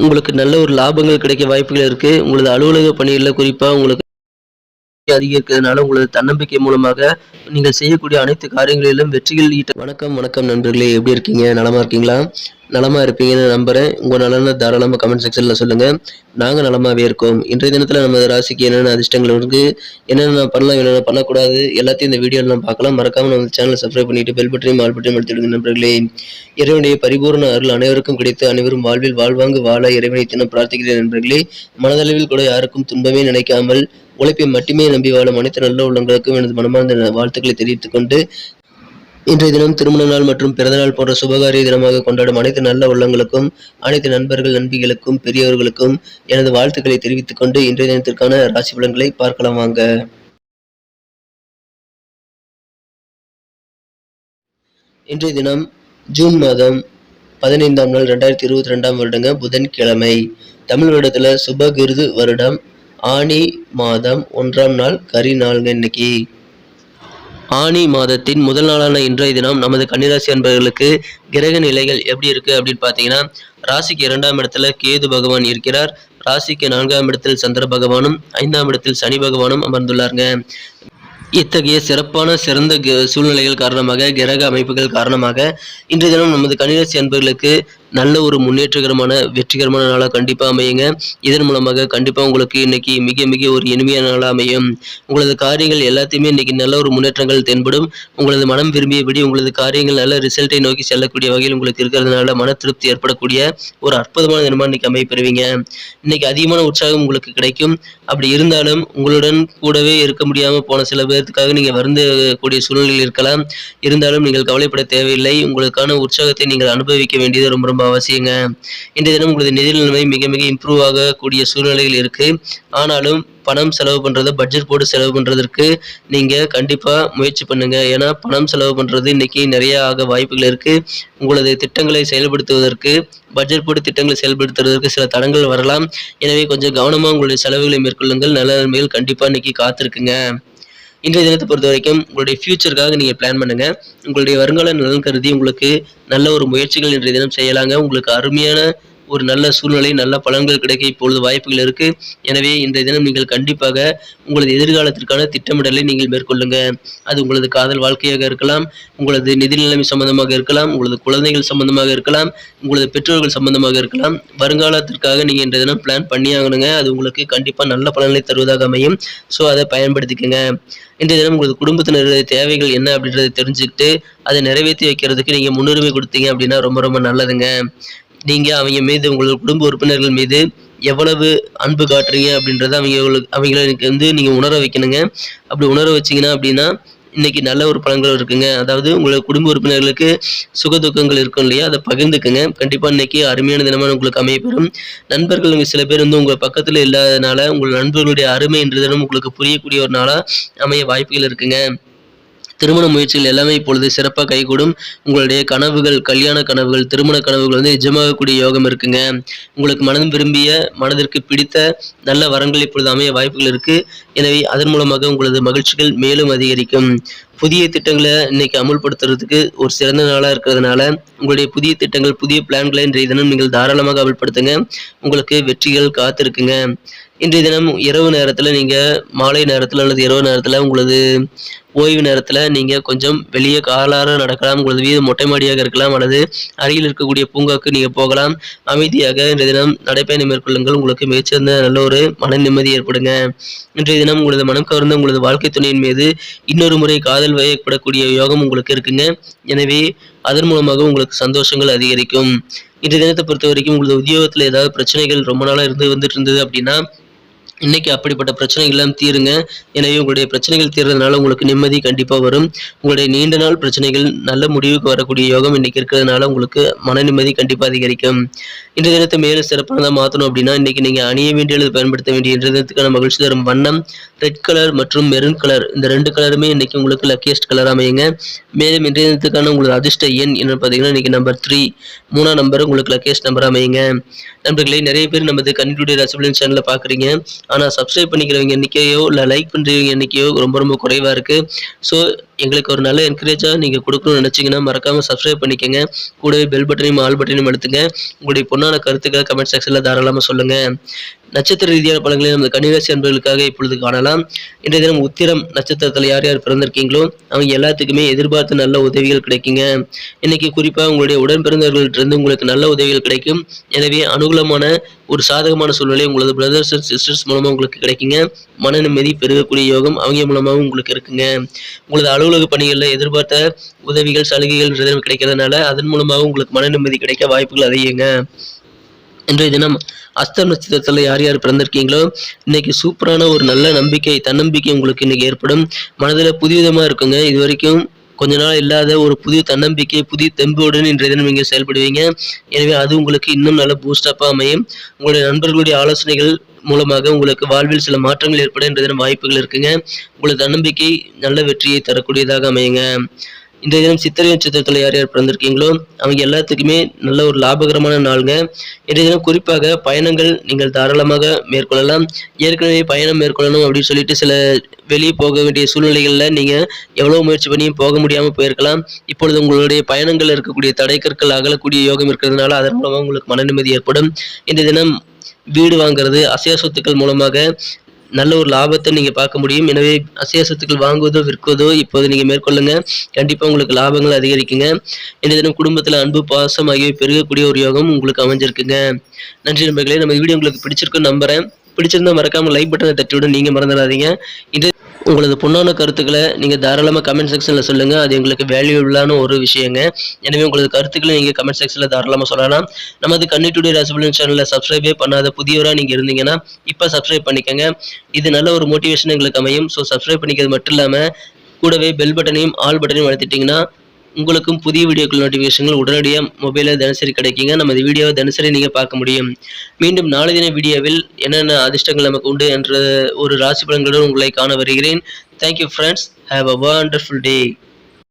உங்களுக்கு நல்ல ஒரு லாபங்கள் கிடைக்க வாய்ப்புகள் இருக்கு. உங்களது அலுவலக பணிகள்ல குறிப்பா உங்களுக்கு அதிகரிக்கிறதுனால உங்களது தன்னம்பிக்கை மூலமாக நீங்கள் செய்யக்கூடிய அனைத்து காரியங்களிலும் வெற்றிகள் ஈட்ட வணக்கம் நண்பர்களே. எப்படி இருக்கீங்க? நலமா இருக்கீங்களா? நலமா இருப்பீங்கன்னு நம்புறேன். உங்க நலனை தாராளமா கமெண்ட் செக்ஷன்ல சொல்லுங்க. நாங்க நலமாவே இருக்கோம். இன்றைய தினத்துல நம்ம ராசிக்கு என்னென்ன அதிர்ஷ்டங்கள் இருக்கு, என்னென்ன பண்ணலாம், என்னென்ன பண்ணக்கூடாது, எல்லாத்தையும் இந்த வீடியோல நம்ம பார்க்கலாம். மறக்காம நம்ம சேனலை சப்ஸ்கிரைப் பண்ணிட்டு பெல் பட்டனையும் ஆல் பட்டனையும் அழுத்திடுங்க நண்பர்களே. இறைவனுடைய பரிபூர்ண அருள் அனைவருக்கும் கிடைத்து அனைவரும் வாழ்வில் வாழ்வாங்கு வாழ இறைவனை தினம் பிரார்த்திக்கிறேன் நண்பர்களே. மனதளவில் கூட யாருக்கும் துன்பமே நினைக்காமல் உழைப்பை மட்டுமே நம்பி வாழும் அனைத்து நல்ல உள்ளங்களுக்கும் எனது மனமார்ந்த வாழ்த்துக்களை தெரிவித்துக் கொண்டு, இன்றைய தினம் திருமண நாள் மற்றும் பிறந்தநாள் போன்ற சுபகாரிய தினமாக கொண்டாடும் அனைத்து நல்ல உள்ளங்களுக்கும், அனைத்து நண்பர்கள் நண்பிகளுக்கும், பெரியவர்களுக்கும் எனது வாழ்த்துக்களை தெரிவித்துக் கொண்டு இன்றைய தினத்திற்கான ராசி பலன்களை பார்க்கலாம் வாங்க. இன்றைய தினம் ஜூன் மாதம் 15ஆம் நாள் 2022ஆம் வருடங்க புதன்கிழமை. தமிழ் வருடத்துல சுபகிருது வருடம் ஆனி மாதம் 1ஆம் நாள் கரி நாளுங்க. இன்னைக்கு ஆனி மாதத்தின் முதல் நாளான இன்றைய தினம் நமது கன்னிராசி அன்பர்களுக்கு கிரக நிலைகள் எப்படி இருக்கு அப்படின்னு பார்த்தீங்கன்னா, ராசிக்கு 2ஆம் இடத்துல கேது பகவான் இருக்கிறார். ராசிக்கு 4ஆம் இடத்தில் சந்திர பகவானும் 5ஆம் இடத்தில் சனி பகவானும் அமர்ந்துள்ளாருங்க. இத்தகைய சிறந்த சூழ்நிலைகள் காரணமாக, கிரக அமைப்புகள் காரணமாக இன்றைய தினம் நமது கன்னிராசி அன்பர்களுக்கு நல்ல ஒரு முன்னேற்றகரமான வெற்றிகரமான நாளாக கண்டிப்பாக அமையுங்க. இதன் மூலமாக கண்டிப்பாக உங்களுக்கு இன்னைக்கு மிக மிக ஒரு இனிமையான நாளாக அமையும். உங்களது காரியங்கள் எல்லாத்தையுமே இன்னைக்கு நல்ல ஒரு முன்னேற்றங்கள் தென்படும். உங்களது மனம் விரும்பியபடி உங்களது காரியங்கள் நல்ல ரிசல்ட்டை நோக்கி செல்லக்கூடிய வகையில் உங்களுக்கு இருக்கிறதுனால மன திருப்தி ஏற்படக்கூடிய ஒரு அற்புதமான தினமாக இன்னைக்கு அமைப்பெறுவீங்க. இன்னைக்கு அதிகமான உற்சாகம் உங்களுக்கு கிடைக்கும். அப்படி இருந்தாலும் உங்களுடன் கூடவே இருக்க முடியாமல் போன சில பேர்த்துக்காக நீங்க வருந்தக்கூடிய சூழ்நிலையில் இருக்கலாம். இருந்தாலும் நீங்கள் கவலைப்பட தேவையில்லை. உங்களுக்கான உற்சாகத்தை நீங்கள் அனுபவிக்க வேண்டியது ரொம்ப ரொம்ப அவசியங்க. இன்றைய தினம் உங்களது நிதி நிலைமை மிக மிக இம்ப்ரூவ் ஆகக்கூடிய சூழ்நிலையில் இருக்கு. ஆனாலும் பணம் செலவு பண்றதை பட்ஜெட் போட்டு செலவு பண்றதற்கு நீங்க கண்டிப்பா முயற்சி பண்ணுங்க. ஏன்னா பணம் செலவு பண்றது இன்னைக்கு நிறைய ஆக வாய்ப்புகள் இருக்கு. உங்களது திட்டங்களை செயல்படுத்துவதற்கு, பட்ஜெட் போட்டு திட்டங்களை செயல்படுத்துவதற்கு சில தடங்கள் வரலாம். எனவே கொஞ்சம் கவனமா உங்களுடைய செலவுகளை மேற்கொள்ளுங்கள். நல்ல நன்மைகள் கண்டிப்பா இன்னைக்கு காத்திருக்குங்க. இன்றைய தினத்தை பொறுத்த வரைக்கும் உங்களுடைய ஃபியூச்சருக்காக நீங்க பிளான் பண்ணுங்க. உங்களுடைய வருங்கால நலன் கருதி உங்களுக்கு நல்ல ஒரு முயற்சிகள் இன்றைய தினம் செய்யலாங்க. உங்களுக்கு அருமையான ஒரு நல்ல சூழ்நிலை, நல்ல பலன்கள் கிடைக்க இப்பொழுது வாய்ப்புகள் இருக்கு. எனவே இன்றைய தினம் நீங்கள் கண்டிப்பாக உங்களது எதிர்காலத்திற்கான திட்டமிடலை நீங்கள் மேற்கொள்ளுங்க. அது உங்களது காதல் வாழ்க்கையாக இருக்கலாம், உங்களது நிதி நிலைமை சம்பந்தமாக இருக்கலாம், உங்களது குழந்தைகள் சம்பந்தமாக இருக்கலாம், உங்களது பெற்றோர்கள் சம்பந்தமாக இருக்கலாம். வருங்காலத்திற்காக நீங்க இன்றைய தினம் பிளான் பண்ணி ஆகணுங்க. அது உங்களுக்கு கண்டிப்பா நல்ல பலன்களை தருவதாக அமையும். ஸோ அதை பயன்படுத்திக்கங்க. இன்றைய தினம் உங்களது குடும்பத்தினருடைய தேவைகள் என்ன அப்படின்றத தெரிஞ்சுக்கிட்டு அதை நிறைவேற்றி வைக்கிறதுக்கு நீங்க முன்னுரிமை கொடுத்தீங்க அப்படின்னா ரொம்ப ரொம்ப நல்லதுங்க. நீங்க அவங்க மீது, உங்களோட குடும்ப உறுப்பினர்கள் மீது எவ்வளவு அன்பு காட்டுறீங்க அப்படின்றத அவங்களுக்கு நீங்க உணர வைக்கணுங்க. அப்படி உணர வச்சீங்கன்னா அப்படின்னா இன்னைக்கு நல்ல ஒரு பலன்கள் இருக்குங்க. அதாவது உங்களோட குடும்ப உறுப்பினர்களுக்கு சுக துக்கங்கள் இருக்கும் இல்லையா, அதை பகிர்ந்துக்குங்க. கண்டிப்பா இன்னைக்கு அருமையான தினமான உங்களுக்கு அமையப்பெறும். நண்பர்கள் சில பேர் உங்க பக்கத்துல இல்லாதனால உங்கள் நண்பர்களுடைய அருமை இன்றைய தினம் உங்களுக்கு புரியக்கூடிய ஒரு நாளா அமைய வாய்ப்புகள் இருக்குங்க. திருமண முயற்சிகள் எல்லாமே இப்பொழுது சிறப்பாக கைகூடும். உங்களுடைய கனவுகள், கல்யாண கனவுகள், திருமண கனவுகள் நிஜமாகக்கூடிய யோகம் இருக்குங்க. உங்களுக்கு மனம் விரும்பிய, மனதிற்கு பிடித்த நல்ல வரங்கள் இப்பொழுது அமைய வாய்ப்புகள் இருக்கு. எனவே அதன் மூலமாக உங்களது மகிழ்ச்சிகள் மேலும் அதிகரிக்கும். புதிய திட்டங்களை இன்னைக்கு அமுல்படுத்துறதுக்கு ஒரு சிறந்த நாளாக இருக்கிறதுனால உங்களுடைய புதிய திட்டங்கள், புதிய பிளான்களை இன்றைய தினம் நீங்கள் தாராளமாக அமல்படுத்துங்க. உங்களுக்கு வெற்றிகள் காத்திருக்குங்க. இன்றைய தினம் இரவு நேரத்தில் நீங்கள் மாலை நேரத்தில் அல்லது இரவு நேரத்தில் உங்களது ஓய்வு நேரத்தில் நீங்கள் கொஞ்சம் வெளியே காலார நடக்கலாம். உங்களது வீடு மொட்டை மாடியாக இருக்கலாம் அல்லது அருகில் இருக்கக்கூடிய பூங்காவுக்கு நீங்கள் போகலாம். அமைதியாக இன்றைய தினம் நடைப்பயணம் மேற்கொள்ளுங்கள். உங்களுக்கு மிகச்சிறந்த நல்ல ஒரு மன நிம்மதி ஏற்படுங்க. இன்றைய தினம் உங்களது மனம் கவர்ந்த உங்களது வாழ்க்கை துணையின் மீது இன்னொரு முறை காதல் வயப்படக்கூடிய யோகம் உங்களுக்கு இருக்குங்க. எனவே அதன் மூலமாக உங்களுக்கு சந்தோஷங்கள் அதிகரிக்கும். இன்றைய தினத்தை பொறுத்த வரைக்கும் உங்களது உத்தியோகத்தில் ஏதாவது பிரச்சனைகள் ரொம்ப நாளாக வந்துட்டு இருந்தது அப்படின்னா இன்னைக்கு அப்படிப்பட்ட பிரச்சனைகள் எல்லாம் தீருங்க. எனவே உங்களுடைய பிரச்சனைகள் தீர்றதுனால உங்களுக்கு நிம்மதி கண்டிப்பா வரும். உங்களுடைய நீண்ட நாள் பிரச்சனைகள் நல்ல முடிவுக்கு வரக்கூடிய யோகம் இன்னைக்கு இருக்கிறதுனால உங்களுக்கு மன நிம்மதி கண்டிப்பா அதிகரிக்கும். இன்றைய தினத்தை மேலும் சிறப்பானதாக மாற்றணும் அப்படின்னா இன்னைக்கு நீங்க அணிய வேண்டிய அல்லது பயன்படுத்த வேண்டிய இன்றைய தினத்துக்கான மகிழ்ச்சி தரும் வண்ணம் ரெட் கலர் மற்றும் மெரூன் கலர். இந்த 2 கலருமே இன்னைக்கு உங்களுக்கு லக்கியஸ்ட் கலர் அமையுங்க. மேலும் இன்றைய தினத்துக்கான உங்களது அதிர்ஷ்ட எண் என்ன பார்த்தீங்கன்னா இன்னைக்கு நம்பர் 3 3ஆம் நம்பர் உங்களுக்கு லக்கியஸ்ட் நம்பர் அமையுங்க. நண்பர்களே, நிறைய பேர் நமது கணினியுடைய ராசி பலன் சேனலை பார்க்குறீங்க. ஆனா சப்ஸ்கிரைப் பண்ணிக்கிறவங்க எண்ணிக்கையோ இல்ல லைக் பண்றவங்க எண்ணிக்கையோ ரொம்ப ரொம்ப குறைவா இருக்கு. ஸோ எங்களுக்கு ஒரு நல்ல என்கரேஜா நீங்க கொடுக்கணும்னு நினைச்சீங்கன்னா மறக்காம சப்ஸ்கிரைப் பண்ணிக்கங்க. கூடவே பெல் பட்டனையும் ஆல் பட்டனையும் அழுத்துங்க. உங்களுடைய பொன்னான கருத்துக்களை கமெண்ட் செக்ஷன்ல தாராளமா சொல்லுங்க. நட்சத்திர ரீதியான பலன்களை நமது கன்னிராசி அன்பர்களுக்காக இப்பொழுது காணலாம். இன்றைய தினம் உத்திரம் நட்சத்திரத்தில் யார் யார் பிறந்திருக்கீங்களோ அவங்க எல்லாத்துக்குமே எதிர்பார்த்த நல்ல உதவிகள் கிடைக்குங்க. இன்னைக்கு குறிப்பா உங்களுடைய உடன் பிறந்தவர்களிட்டிருந்து உங்களுக்கு நல்ல உதவிகள் கிடைக்கும். எனவே அனுகூலமான ஒரு சாதகமான சூழ்நிலை உங்களது பிரதர்ஸ் அண்ட் சிஸ்டர்ஸ் மூலமா உங்களுக்கு கிடைக்குங்க. மன நிம்மதி பெருகக்கூடிய யோகம் அவங்க மூலமாகவும் உங்களுக்கு இருக்குங்க. உங்களது அலுவலக பணிகளில் எதிர்பார்த்த உதவிகள் சலுகைகள் கிடைக்கிறதுனால அதன் மூலமாக உங்களுக்கு மன நிம்மதி கிடைக்க வாய்ப்புகள் அதிகங்க. இன்றைய தினம் அஸ்தம் நட்சத்திரத்தில் யார் யார் பிறந்திருக்கீங்களோ இன்னைக்கு சூப்பரான ஒரு நல்ல நம்பிக்கை தன்னம்பிக்கை உங்களுக்கு இன்னைக்கு ஏற்படும். மனதில் புதுவிதமா இருக்குங்க. இது வரைக்கும் கொஞ்ச நாள் இல்லாத ஒரு புதிய தன்னம்பிக்கை புதிய தெம்போடு இன்றைய தினம் நீங்க செயல்படுவீங்க. எனவே அது உங்களுக்கு இன்னும் நல்ல பூஸ்டப்பா அமையும். உங்களுடைய நண்பர்களுடைய ஆலோசனைகள் மூலமாக உங்களுக்கு வாழ்வில் சில மாற்றங்கள் ஏற்பட இன்றைய தினம் வாய்ப்புகள் இருக்குங்க. உங்களது தன்னம்பிக்கை நல்ல வெற்றியை தரக்கூடியதாக அமையுங்க. இன்றைய தினம் சித்திரை நட்சத்திரத்தில் யார் யார் பிறந்திருக்கீங்களோ அவங்க எல்லாத்துக்குமே நல்ல ஒரு லாபகரமான நாளுங்க. இன்றைய தினம் குறிப்பாக பயணங்கள் நீங்கள் தாராளமாக மேற்கொள்ளலாம். ஏற்கனவே பயணம் மேற்கொள்ளணும் அப்படின்னு சொல்லிட்டு சில வெளியே போக வேண்டிய சூழ்நிலைகளில் நீங்கள் எவ்வளோ முயற்சி பண்ணியும் போக முடியாமல் போயிருக்கலாம். இப்பொழுது உங்களுடைய பயணங்கள் இருக்கக்கூடிய தடைக்கற்கள் அகலக்கூடிய யோகம் இருக்கிறதுனால அதன் மூலமாக உங்களுக்கு மன நிம்மதி ஏற்படும். இன்றைய தினம் வீடு வாங்குறது அசையா சொத்துக்கள் மூலமாக நல்ல ஒரு லாபத்தை நீங்க பார்க்க முடியும். எனவே அசையா சொத்துக்கள் வாங்குவதோ விற்குவதோ இப்போது நீங்க மேற்கொள்ளுங்க. கண்டிப்பா உங்களுக்கு லாபங்கள் அதிகரிக்குங்க. இன்றைய தினம் குடும்பத்துல அன்பு பாசம் ஆகியவை பெருகக்கூடிய ஒரு யோகம் உங்களுக்கு அமைஞ்சிருக்குங்க. நன்றி நண்பர்களே. நம்ம வீடியோ உங்களுக்கு பிடிச்சிருக்குன்னு நம்புறேன். பிடிச்சிருந்தா மறக்காம லைக் பட்டனை தட்டிவிட நீங்க மறந்துடாதீங்க. இது உங்களது பொன்னான கருத்துக்களை நீங்க தாராளமா கமெண்ட் செக்ஷன்ல சொல்லுங்க. அது எங்களுக்கு வேல்யூபிளான ஒரு விஷயங்க. எனவே உங்களது கருத்துக்களை நீங்க கமெண்ட் செக்ஷன்ல தாராளமா சொல்லலாம். நமது கன்னி டுடே ராசி பலன் சேனலை சப்ஸ்கிரைபே பண்ணாத புதியவரா நீங்க இருந்தீங்கன்னா இப்ப சப்ஸ்கிரைப் பண்ணிக்கங்க. இது நல்ல ஒரு மோட்டிவேஷன் எங்களுக்கு அமையும். ஸோ சப்ஸ்கிரைப் பண்ணிக்கிறது மட்டும் இல்லாம கூடவே பெல் பட்டனையும் ஆல் பட்டனையும் அழுத்திட்டீங்கன்னா உங்களுக்கும் புதிய வீடியோக்கள் நோட்டிஃபிகேஷன்கள் உடனடியாக மொபைலில் தினசரி கிடைக்குங்க. நம்ம இந்த வீடியோவை தினசரி நீங்கள் பார்க்க முடியும். மீண்டும் நாளை தின வீடியோவில் என்னென்ன அதிர்ஷ்டங்கள் நமக்கு உண்டு என்ற ஒரு ராசி பலன்களுடன் உங்களை காண வருகிறேன். Thank you friends. Have a wonderful day.